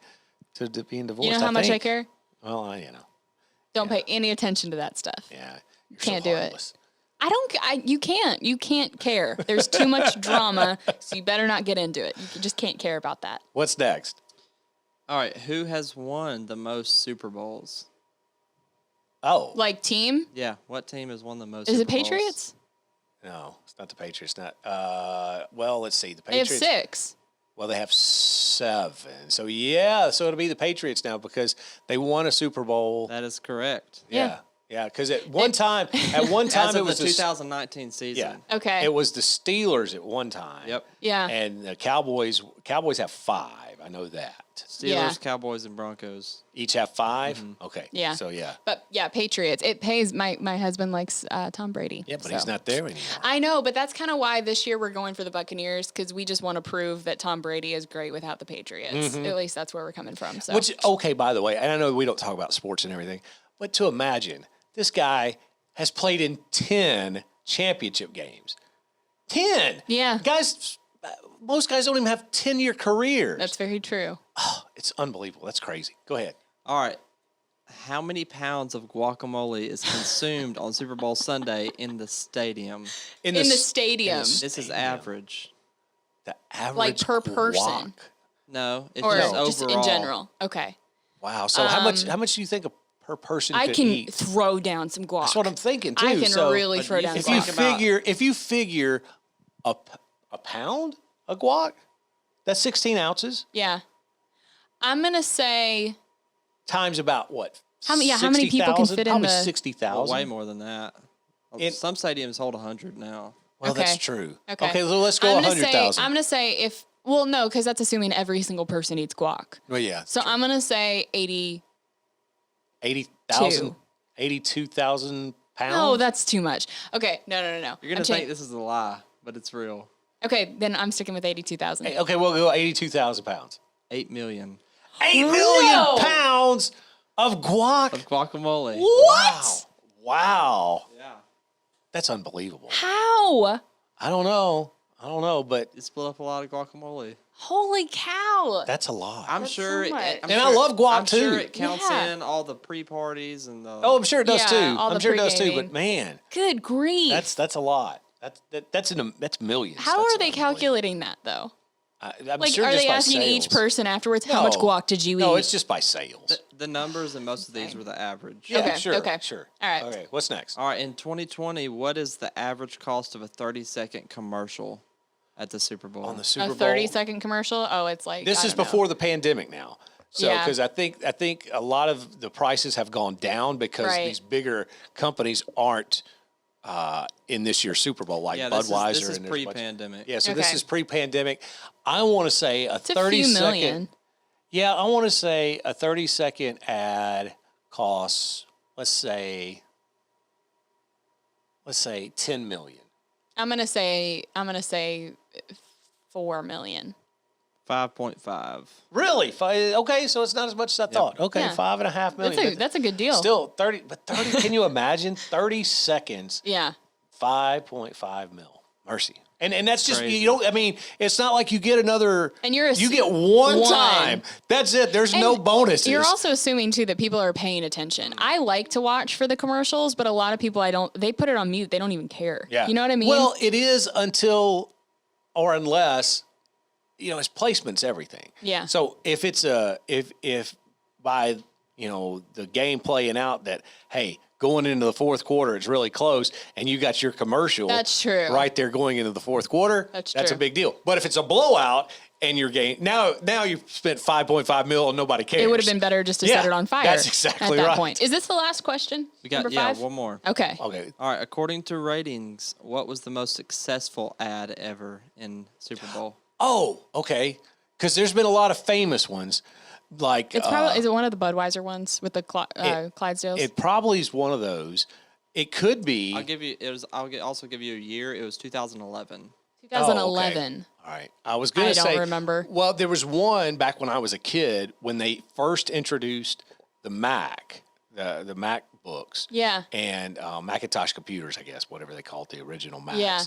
to being divorced. You know how much I think. care? Well, Don't pay any attention to that stuff. yeah. You're Can't so do it. heartless. You can't care. There's too much drama, so you better not get into it. You just can't care about that. What's next? All right, who has won the most Super Bowls? Oh, Like team? Yeah, what team has won the most? Is Super it Patriots? no, it's not the Patriots. Not. Well, let's see. The They have Patriots. 6. Well, they have 7. So yeah, so it'll be the Patriots now because they won a Super Bowl. Balls? That is correct. Yeah. Yeah, because at one time As it of was the 2019 season. yeah. Okay. It was the Steelers at one time. Yep. Yeah. And the Cowboys have 5. I know that. Steelers, Yeah. Cowboys, and Broncos. Each have 5? Okay. Yeah. So yeah. But yeah, Patriots. It pays. My husband likes Tom Brady. Yeah, but so. he's not there anymore. I know, but that's kind of why this year we're going for the Buccaneers because we just want to prove that Tom Brady is great without the Patriots. At least that's where we're coming from. So. Which, okay, by the way, and I know we don't talk about sports and everything, but to imagine this guy has played in 10 championship games. 10. Yeah. Guys, most guys don't even have 10-year careers. That's very true. It's unbelievable. That's crazy. Go ahead. All right. How many pounds of guacamole is consumed on Super Bowl Sunday in the stadium? In the stadium. This is average. The average Like per person. guac. No, it's Or just just overall. in general. Okay. Wow. So how much do you think per person I could can eat? throw down some guac. That's what I'm thinking too. I can So really But throw you down can if you guac. about- figure a pound of guac, that's 16 ounces Yeah. I'm going to say times about what? How many people can 60,000? fit in Probably the- 60,000. Way more than that. Some stadiums hold 100 now. Well, that's Okay. true. Okay. So let's go I'm gonna 100,000. I'm going to say no, because that's assuming every single person eats guac. Well, yeah. So I'm going to say 80. 80,000, 82,000 pounds. No, that's too much. Okay. No. You're going I'm to think chang- this is a lie, but it's real. Okay, then I'm sticking with 82,000. Hey, okay, we'll go 82,000 pounds. 8 million 8 million pounds of guac. of guacamole. What? Wow. Yeah. That's unbelievable. How? I don't know, but It split up a lot of guaguacamole. Holy cow. that's a lot. I'm That's sure. so much. And I love guac, I'm sure too. it counts Yeah. in all the pre-parties and the. Oh, I'm sure it does Yeah, too. all I'm the sure it does too. pre-gaming. But man, Good grief. that's a lot. That's millions. How That's are they unbelievable. calculating that, though? I'm Like, sure are just they by asking each sales. person afterwards, how much No. guac did you eat? No, it's just by sales. The numbers in most of these were the average. Yeah, Okay, sure. okay. Sure. All right. Okay. What's next? All right, in 2020, what is the average cost of a 30-second commercial at the Super Bowl? On the Super a Bowl. 30-second commercial? Oh, it's like This I is don't know. before the pandemic now. So, Yeah. because I think a lot of the prices have gone down because Right. these bigger companies aren't in this year's Super Bowl, like yeah, Budweiser. this is and there's a bunch- pre-pandemic. Yeah, so this Okay. is pre-pandemic. I want to say a It's a 30 few second. million. Yeah, I want to say a 30-second ad costs, let's say 10 million. I'm gonna say 4 million. 5.5. Really? Okay, so it's not as much as I thought. Okay, Yeah. 5.5 million. That's a good deal. Still 30, but 30. Can you imagine 30 seconds? Yeah. 5.5 mil. Mercy. And that's just Crazy. you don't. I mean, it's not like you get another. And you're you get one one. time. That's it. There's no And bonuses. You're also assuming too that people are paying attention. I like to watch for the commercials, but a lot of people they put it on mute. They don't even care. Yeah. You know what I mean? Well, it is until or unless it's placement's everything. Yeah. So if it's if by the game playing out that hey, going into the fourth quarter, it's really close, and you got your commercial. That's true. Right there going into the fourth quarter. That's a true. big deal. But if it's a blowout and you're getting now you've spent $5.5 million and nobody cares. It would have been better just to set it on fire. That's exactly at that right. point. Is this the last question? We got Number 5? one more. Okay. Okay. All right. According to ratings, what was the most successful ad ever in Super Bowl? Oh, okay. Because there's been a lot of famous ones. Like It's probably is it one of the Budweiser ones with the Clydesdales? it probably is one of those. It could be. I'll give you. Also give you a year. It was 2011. 2011. All right. I was going to say. I don't remember. Well, there was one back when I was a kid when they first introduced the Mac, the Mac books. Yeah. And Macintosh computers, I guess, whatever they call it, the original Macs. Yeah.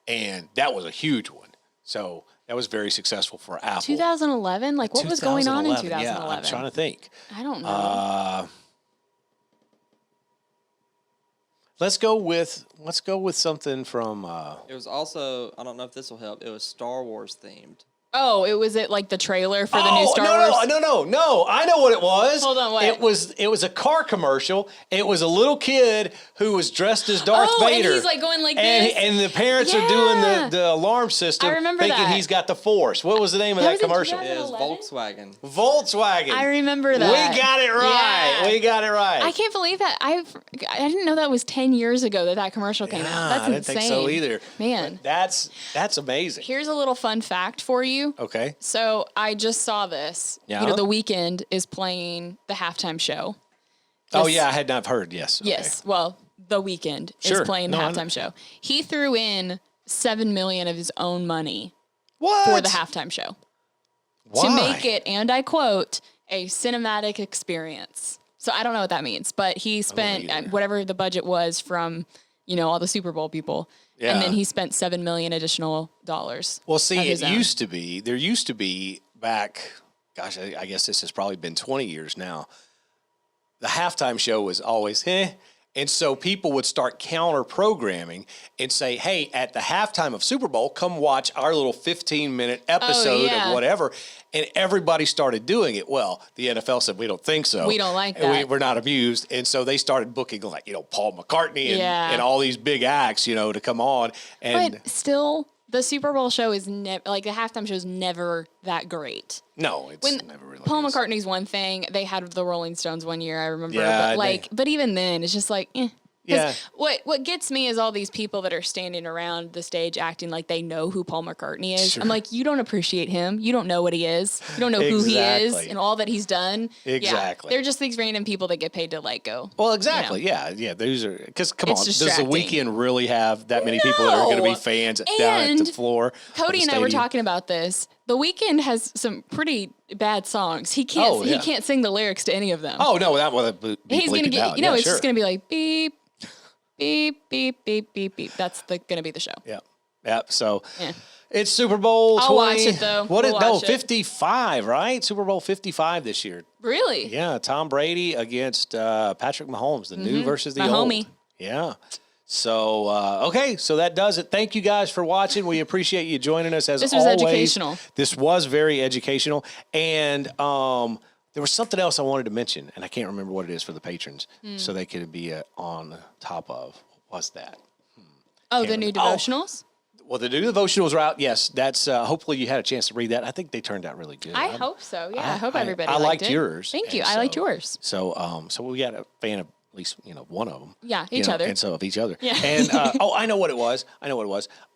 And that was a huge one. So that was very successful for Apple. 2011? Like, what was going on in 2011? Yeah, I'm trying to think. I don't know. Let's go with something from. It was also. I don't know if this will help. It was Star Wars themed. Oh, was it like the trailer for the new Star Wars? No. I know what it was. Hold on, what? It was a car commercial. It was a little kid who was dressed as Darth Vader. And he's like going like and, this. And the parents are doing the alarm system. I remember thinking that. he's got the Force. What was the name of that was in commercial? 2011? It was Volkswagen. Volkswagen. I remember that. We got it right. Yeah. We got it right. I can't believe that. I didn't know that was 10 years ago that commercial came out. That's I didn't insane. think so either. Man. But that's amazing. Here's a little fun fact for you. Okay. So I just saw this. Yeah. You know, The Weeknd is playing the halftime show. Oh This- yeah, I had not heard. Yes. Okay. Yes. Well, The Weeknd Sure. is playing the No, I know. halftime show. He threw in $7 million of his own money What? for the halftime show Why? to make it, and I quote, a cinematic experience. So I don't know what that means, but he spent either. whatever the budget was from, all the Super Bowl people. Yeah. And then he spent $7 million additional dollars. Well, see, of his own. there used to be back, gosh, I guess this has probably been 20 years now. The halftime show was always, and so people would start counter programming and say, hey, at the halftime of Super Bowl, come watch our little 15-minute episode yeah. of whatever. And everybody started doing it. Well, the NFL said, we don't think so. We don't like And that. we're not amused. And so they started booking like, Paul McCartney and, Yeah. and all these big acts, to come on. And But still, the Super Bowl show is never, like the halftime show is never that great. no, it's When never really Paul is. McCartney's one thing, they had the Rolling Stones one year, I remember. Yeah, but even then, it's just like, eh. 'Cause Yeah. What gets me is all these people that are standing around the stage acting like they know who Paul McCartney is. Sure. I'm like, you don't appreciate him. You don't know what he is. You don't know who he is Exactly. and all that he's done. Exactly. Yeah, they're just these random people that get paid to go. Well, exactly. Yeah. Those are because come It's on, does the distracting. weekend really have that many people that are going to be No. fans down at the And floor? of Cody the and I were stadium? talking about this. The Weeknd has some pretty bad songs. He can't. Oh, yeah. He can't sing the lyrics to any of them. Oh no, that would be He's gonna bleeped get. out. You know, Yeah, it's sure. just gonna be like beep, beep, beep, beep, beep, beep. That's gonna be the show. Yeah. So Yeah. it's Super Bowl. I'll 20. watch it, though. What We'll is no watch it. 55? Right, Super Bowl 55 this year. Really? Yeah, Tom Brady against Patrick Mahomes, the new versus the My old. homie. Yeah. So okay, so that does it. Thank you guys for watching. We appreciate you joining us as This was always. educational. This was very educational, and there was something else I wanted to mention, and I can't remember what it is for the patrons, so they could be on top of. What was that? Oh, the new devotionals. Well, the new devotionals are out. Yes, that's. Hopefully, you had a chance to read that. I think they turned out really good. I hope so. Yeah, I hope everybody. I liked it. yours. Thank you. and I liked so- yours. So, so we got a fan of at least one of them. Yeah, you each know, other. and so of each other. Yeah. And I know what it was.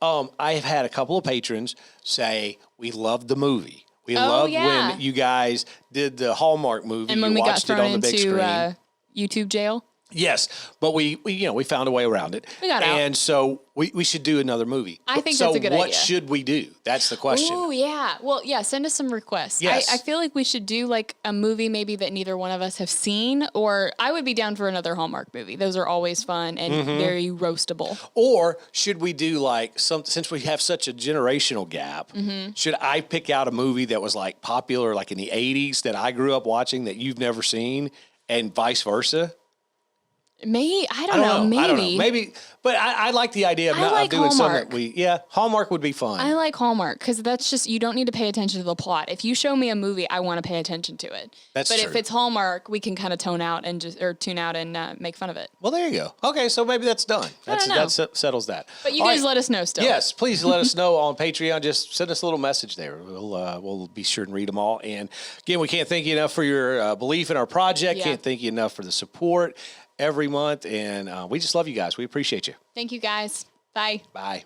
I have had a couple of patrons say we loved the movie. We loved yeah. when you guys did the Hallmark movie. And when you we got watched it thrown on the big into screen. YouTube jail. Yes, but we found a way around it. We got out. And so we should do another movie. I think so that's a good what idea. should we do? That's the question. Oh yeah. Well, yeah. Send us some requests. Yes. I feel like we should do like a movie maybe that neither one of us have seen, or I would be down for another Hallmark movie. Those are always fun and Mm-hmm. very roastable. Or should we do like since we have such a generational gap, Mm-hmm. should I pick out a movie that was like popular like in the 80s that I grew up watching that you've never seen and vice versa? I don't know. Maybe, but I like the idea of, like doing Hallmark. something Hallmark would be fun. I like Hallmark because that's just, you don't need to pay attention to the plot. If you show me a movie, I want to pay attention to it. But true. if it's Hallmark, we can kind of tune out and make fun of it. Well, there you go. Okay, so maybe that's done. That settles that. But you guys let us know still. Yes, please let us know on Patreon. Just send us a little message there. We'll be sure and read them all. And again, we can't thank you enough for your belief in our project. Yeah. Can't thank you enough for the support every month. And we just love you guys. We appreciate you. Thank you guys. Bye. Bye.